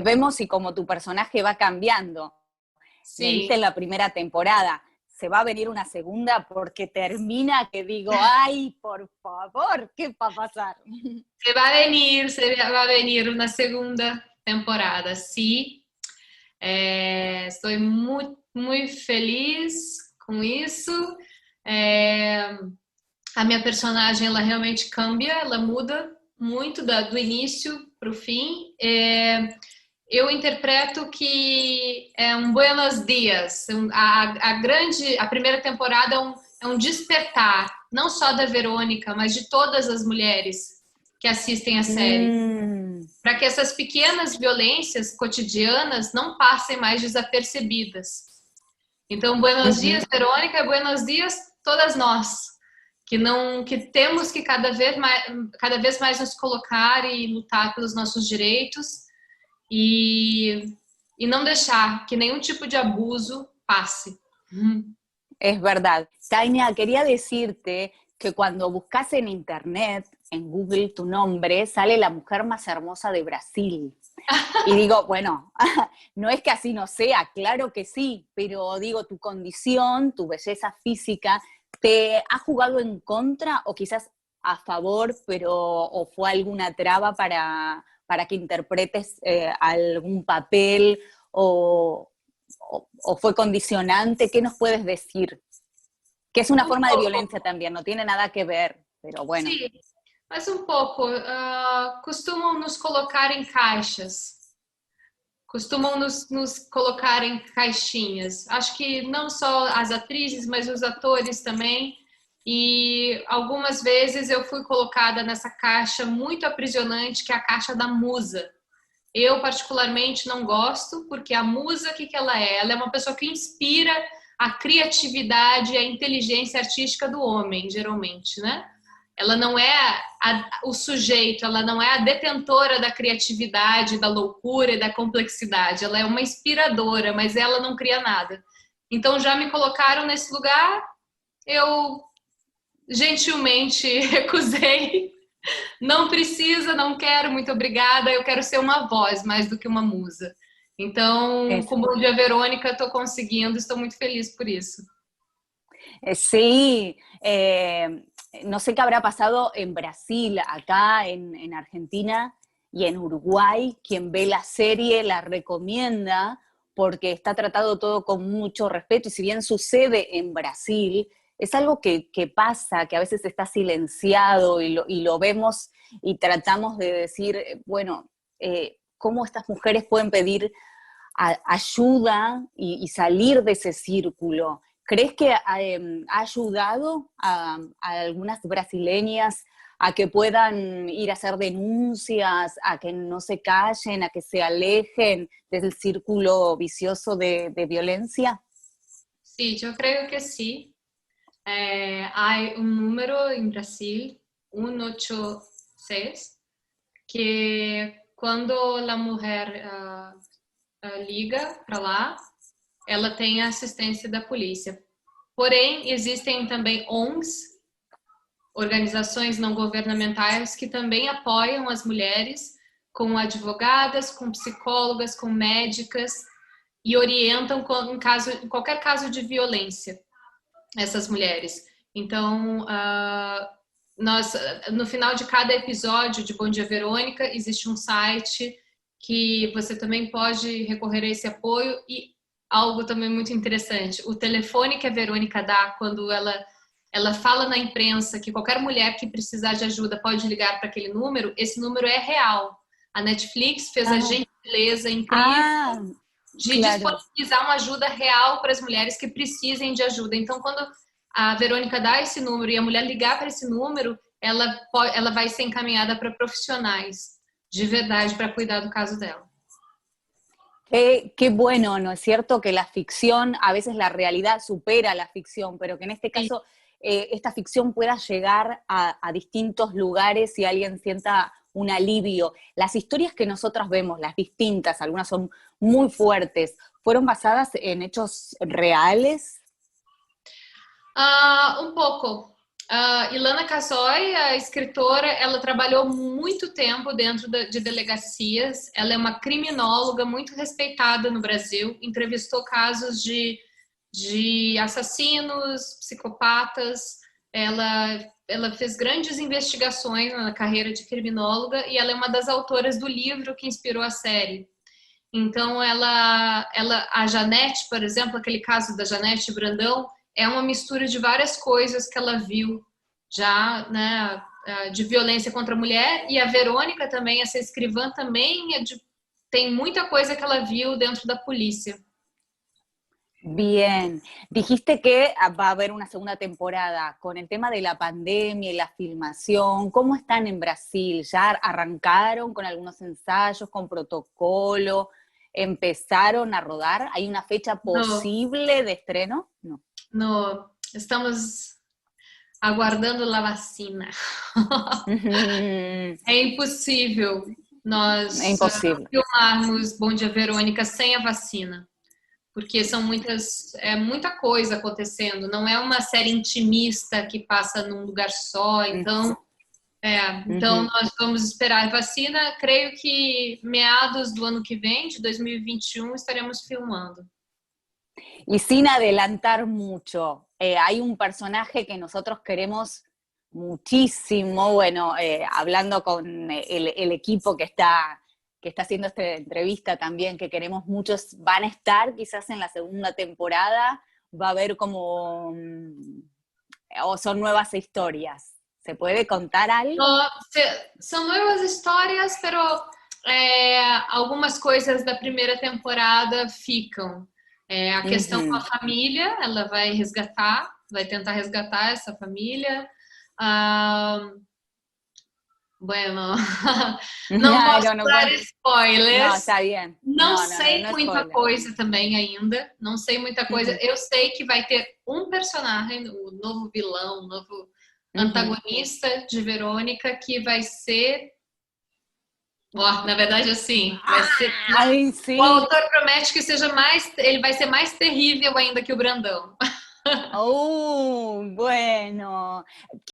vemos y como tu personaje va cambiando. Me Sí. diste en la primera temporada. ¿Se va a venir una segunda? Porque termina que digo, ay, por favor, ¿qué va a pasar? Se va a venir una segunda temporada, sim. Estou muito feliz com isso. É, a minha personagem, ela realmente cambia, ela muda muito do início para o fim. Eu interpreto que é um Buenos Dias. A primeira temporada é um despertar, não só da Verônica, mas de todas as mulheres que assistem a série, para que essas pequenas violências cotidianas não passem mais desapercebidas. Então, Buenos Dias, Verônica, Buenos Dias, todas nós, que temos que cada vez mais nos colocar e lutar pelos nossos direitos e não deixar que nenhum tipo de abuso passe. Es verdad. Tania, quería decirte que cuando buscas en internet, en Google, tu nombre, sale la mujer más hermosa de Brasil. Y digo, bueno, no es que así no sea, claro que sí, pero digo, tu condición, tu belleza física, ¿te ha jugado en contra o quizás a favor, pero o fue alguna traba para que interpretes algún papel o fue condicionante? ¿Qué nos puedes decir? Que es una Um forma de pouco. violencia también, no tiene nada que ver, pero bueno. Sim, mas um pouco. Costumam nos colocar em caixas. Costumam nos colocar em caixinhas. Acho que não só as atrizes, mas os atores também. E algumas vezes eu fui colocada nessa caixa muito aprisionante, que é a caixa da musa. Eu, particularmente, não gosto, porque a musa, o que ela é? Ela é uma pessoa que inspira a criatividade e a inteligência artística do homem, geralmente, né? Ela não é o sujeito, ela não é a detentora da criatividade, da loucura e da complexidade. Ela é uma inspiradora, mas ela não cria nada. Então, já me colocaram nesse lugar, eu gentilmente recusei. Não precisa, não quero, muito obrigada. Eu quero ser uma voz mais do que uma musa. Então, com o Bom Dia Verônica, estou conseguindo, estou muito feliz por isso. Sí, no sé qué habrá pasado en Brasil, acá en Argentina y en Uruguay. Quien ve la serie la recomienda porque está tratado todo con mucho respeto y si bien sucede en Brasil, es algo que pasa, que a veces está silenciado y lo vemos y tratamos de decir, bueno, cómo estas mujeres pueden pedir ayuda y salir de ese círculo. ¿Crees que ha ayudado a algunas brasileñas a que puedan ir a hacer denuncias, a que no se callen, a que se alejen del círculo vicioso de violencia? Sí, yo creo que sí. Hay un número en Brasil, 186, que quando a mulher liga para lá, ela tem a assistência da polícia. Porém, existem também ONGs, organizações não governamentais, que também apoiam as mulheres com advogadas, com psicólogas, com médicas e orientam em qualquer caso de violência essas mulheres. Então, no final de cada episódio de Bom Dia Verônica, existe um site que você também pode recorrer a esse apoio e algo também muito interessante, o telefone que a Verônica dá quando ela fala na imprensa que qualquer mulher que precisar de ajuda pode ligar para aquele número, esse número é real. A Netflix fez a gentileza incrível de disponibilizar uma ajuda real para as mulheres que precisem de ajuda. Então, quando a Verônica dá esse número e a mulher ligar para esse número, ela vai ser encaminhada para profissionais de verdade para cuidar do caso dela. Qué bueno, ¿no es cierto? Que la ficción, a veces la realidad supera la ficción, pero que en este caso esta ficción pueda llegar a distintos lugares y alguien sienta un alivio. Las historias que nosotras vemos, las distintas, algunas son muy fuertes, ¿fueron basadas en hechos reales? Um pouco. Ilana Kasoy, a escritora, ela trabalhou muito tempo dentro de delegacias. Ela é uma criminóloga muito respeitada no Brasil. Entrevistou casos de assassinos, psicopatas. Ela fez grandes investigações na carreira de criminóloga e ela é uma das autoras do livro que inspirou a série. Então, a Janete, por exemplo, aquele caso da Janete Brandão, é uma mistura de várias coisas que ela viu já, né, de violência contra a mulher. E a Verônica também, essa escrivã também, tem muita coisa que ela viu dentro da polícia. Bien, dijiste que va a haber una segunda temporada. Con el tema de la pandemia y la filmación, ¿cómo están en Brasil? ¿Ya arrancaron con algunos ensayos, con protocolo? ¿Empezaron a rodar? ¿Hay una fecha posible de estreno? No. No, estamos aguardando a vacina. É impossível nós filmarmos Bom Dia Verônica sem a vacina. Porque é muita coisa acontecendo, não é uma série intimista que passa num lugar só, então nós vamos esperar a vacina. Creio que meados do ano que vem, de 2021, estaremos filmando. Y sin adelantar mucho, hay un personaje que nosotros queremos muchísimo, bueno, hablando con el equipo que está haciendo esta entrevista también, que queremos muchos, van a estar quizás en la segunda temporada, va a haber como, o son nuevas historias. ¿Se puede contar algo? No, são nuevas histórias, pero algumas coisas da primeira temporada ficam. A questão com a família, ela vai tentar resgatar essa família. Bueno, não posso dar spoilers. Não, está bien. Não sei muita coisa também ainda. Não sei muita coisa. Eu sei que vai ter um personagem, o novo vilão, o novo antagonista de Verônica, que vai ser... na verdade, assim, vai ser... O autor promete que ele vai ser mais terrível ainda que o Brandão. Bueno.